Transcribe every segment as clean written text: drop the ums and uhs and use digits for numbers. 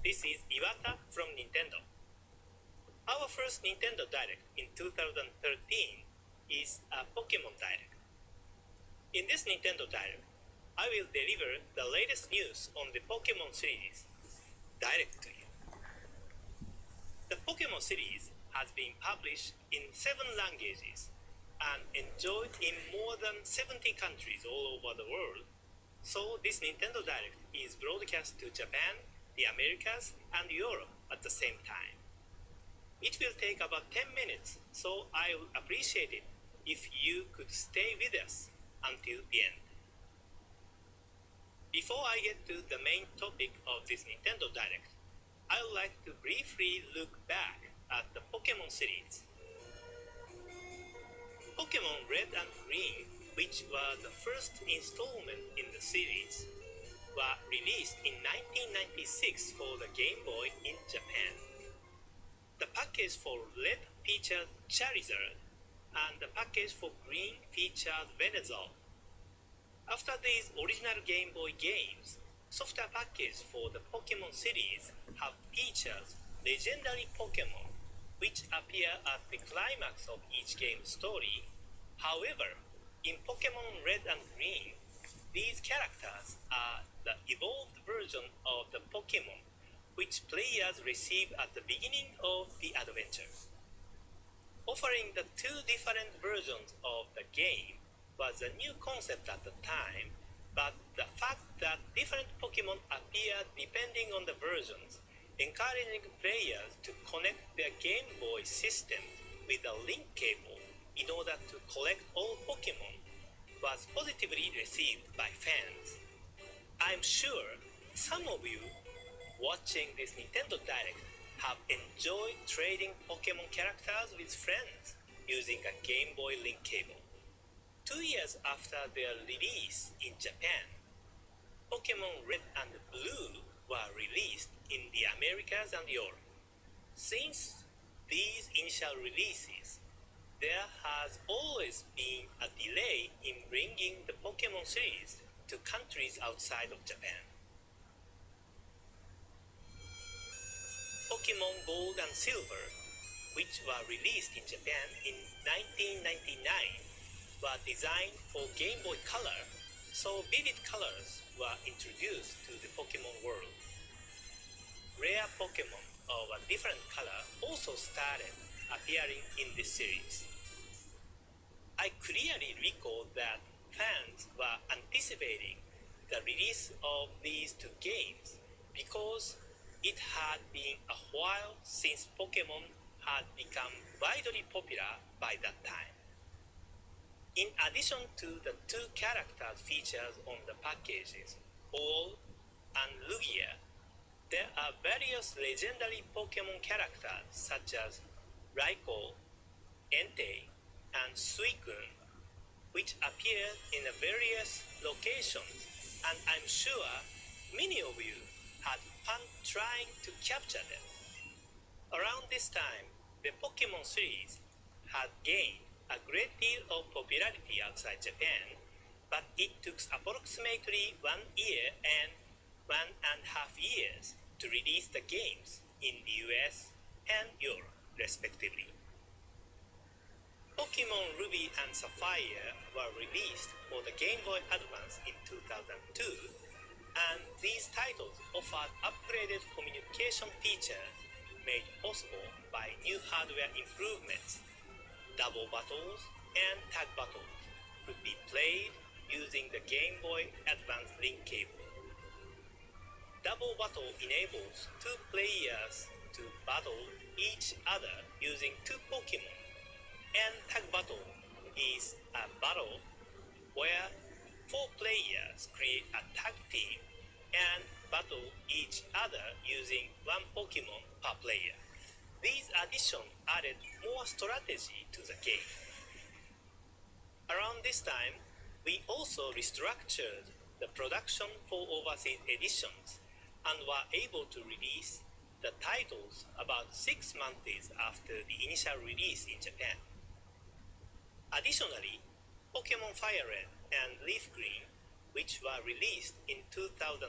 This is Iwata from Nintendo. Our first Nintendo Direct in 2013 is a Pokemon Direct. In this Nintendo Direct, I will deliver the latest news on the Pokemon series direct to you. The Pokemon series has been published in 7 languages and enjoyed in more than 70 countries all over the world. So this Nintendo Direct is broadcast to Japan, the Americas, and Europe at the same time. It will take about 10 minutes, so I would appreciate it if you could stay with us until the end. Before I get to the main topic of this Nintendo Direct, I would like to briefly look back at the Pokemon series. Pokemon Red and Green, which were the first installment in the series, were released in 1996 for the Game Boy in Japan. The package for Red featured Charizard, and the package for Green featured Venusaur. After these original Game Boy games, software packages for the Pokemon series have featured legendary Pokemon, which appear at the climax of each game's story. However, in Pokemon Red and Green, these characters are the evolved version of the Pokemon which players receive at the beginning of the adventure. Offering the 2 different versions of the game was a new concept at the time, but the fact that different Pokemon appear depending on the versions, encouraging players to connect their Game Boy system with a link cable in order to collect all Pokemon, was positively received by fans. I'm sure some of you watching this Nintendo Direct have enjoyed trading Pokemon characters with friends using a Game Boy link cable. 2 years after their release in Japan, Pokemon Red and Blue were released in the Americas and Europe. Since these initial releases, there has always been a delay in bringing the Pokemon series to countries outside of Japan. Pokemon Gold and Silver, which were released in Japan in 1999, were designed for Game Boy Color, so vivid colors were introduced to the Pokemon world. Rare Pokemon of a different color also started appearing in this series. I clearly recall that fans were anticipating the release of these 2 games because it had been a while since Pokemon had become widely popular by that time. In addition to the 2 characters featured on the packages, Ol and Lugia, there are various legendary Pokemon characters such as Raikou, Entei, and Suicune, which appear in various locations, and I'm sure many of you had fun trying to capture them. Around this time, the Pokemon series had gained a great deal of popularity outside Japan, but it took approximately 1 year and 1.5 years to release the games in the US and Europe, respectively. Pokemon Ruby and Sapphire were released for the Game Boy Advance in 2002, and these titles offered upgraded communication features made possible by new hardware improvements. Double battles and tag battles could be played using the Game Boy Advance link cable. Double battle enables 2 players to battle each other using 2 Pokemon, and tag battle is a battle where 4 players create a tag team and battle each other using 1 Pokemon per player. These additions added more strategy to the game. Around this time, we also restructured the production for overseas editions and were able to release the titles about 6 months after the initial release in Japan. Additionally, Pokemon Fire Red and Leaf Green, which were released in 2004,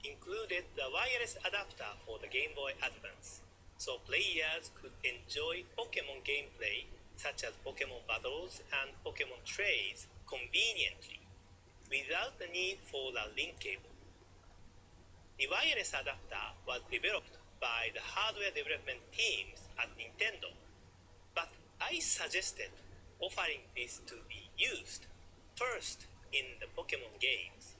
included the wireless adapter for the Game Boy Advance, so players could enjoy Pokemon gameplay such as Pokemon battles and Pokemon trades conveniently, without the need for the link cable. The wireless adapter was developed by the hardware development teams at Nintendo, but I suggested offering this to be used first in the Pokemon games.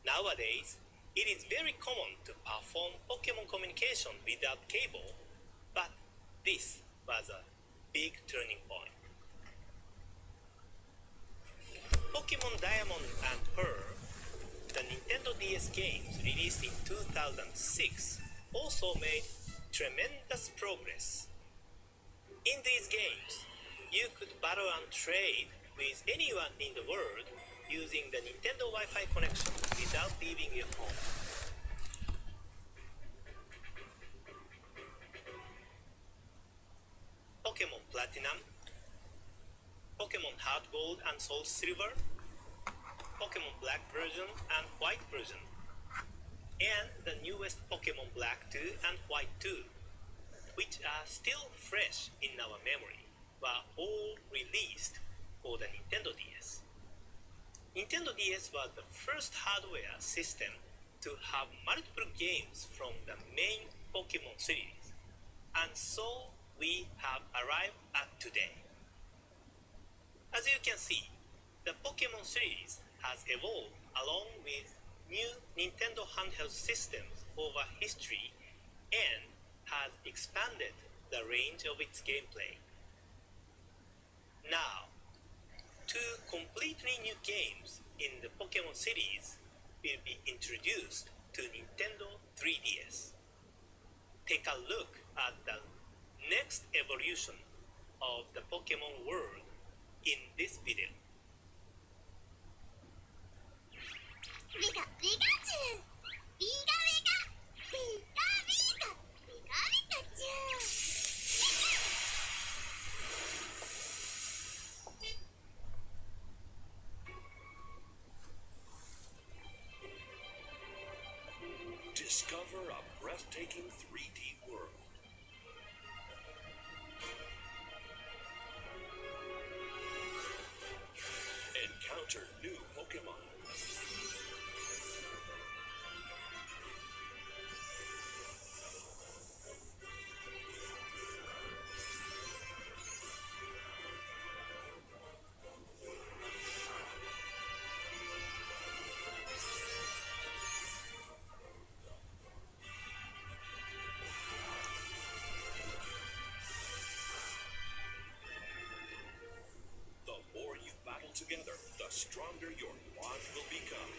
Nowadays, it is very common to perform Pokemon communication without cable, but this was a big turning point. Pokemon Diamond and Pearl, the Nintendo DS games released in 2006, also made tremendous progress. In these games, you could battle and trade with anyone in the world using the Nintendo Wi-Fi connection without leaving your home. Pokemon Platinum, Pokemon Heart Gold and Soul Silver, Pokemon Black version and White version, and the newest Pokemon Black 2 and White 2, which are still fresh in our memory, were all released for the Nintendo DS. Nintendo DS was the first hardware system to have multiple games from the main Pokemon series, and so we have arrived at today. As you can see, the Pokemon series has evolved along with new Nintendo handheld systems over history and has expanded the range of its gameplay. Now, two completely new games in the Pokemon series will be introduced to Nintendo 3DS. Take a look at the next evolution of the Pokemon world in this video. Pika Pikachu! Pika Pika! Pika Pika! Pika Pikachu! Discover a breathtaking 3D world. Encounter new Pokemon. The more you battle together, the stronger your bond will become.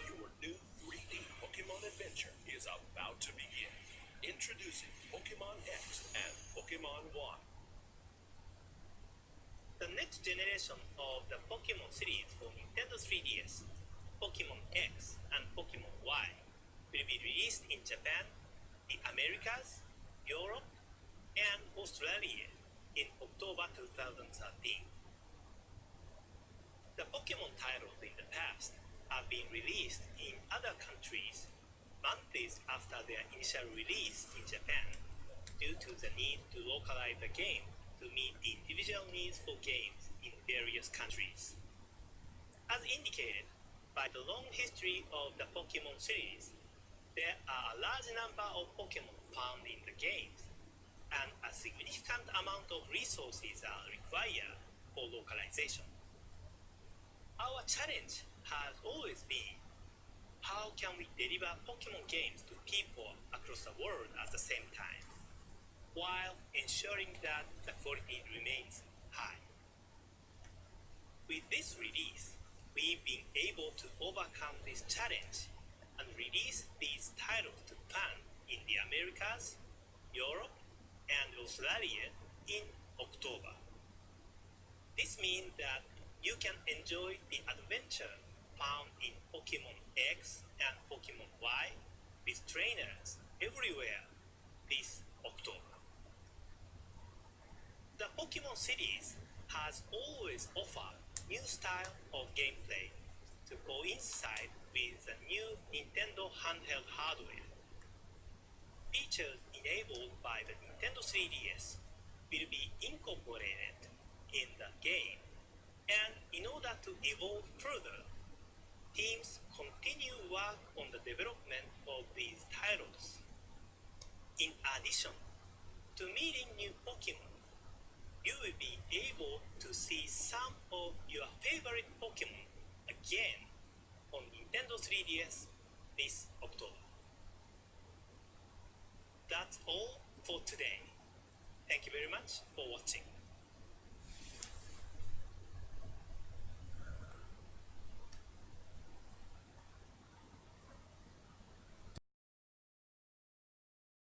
Your new 3D Pokemon adventure is about to begin. Introducing Pokemon X and Pokemon Y. The next generation of the Pokemon series for Nintendo 3DS, Pokemon X and Pokemon Y, will be released in Japan, the Americas, Europe, and Australia in October 2013. The Pokemon titles in the past have been released in other countries months after their initial release in Japan due to the need to localize the game to meet the individual needs for games in various countries. As indicated by the long history of the Pokemon series, there are a large number of Pokemon found in the games, and a significant amount of resources are required for localization. Our challenge has always been, how can we deliver Pokemon games to people across the world at the same time, while ensuring that the quality remains high? With this release, we've been able to overcome this challenge and release these titles to fans in the Americas, Europe, and Australia in October. This means that you can enjoy the adventure found in Pokemon X and Pokemon Y with trainers everywhere this October. The Pokemon series has always offered new style of gameplay to coincide with the new Nintendo handheld hardware. Features enabled by the Nintendo 3DS will be incorporated in the game, and in order to evolve further, teams continue work on the development of these titles. In addition to meeting new Pokemon, you will be able to see some of your favorite Pokemon again on Nintendo 3DS this October. That's all for today. Thank you very much for watching.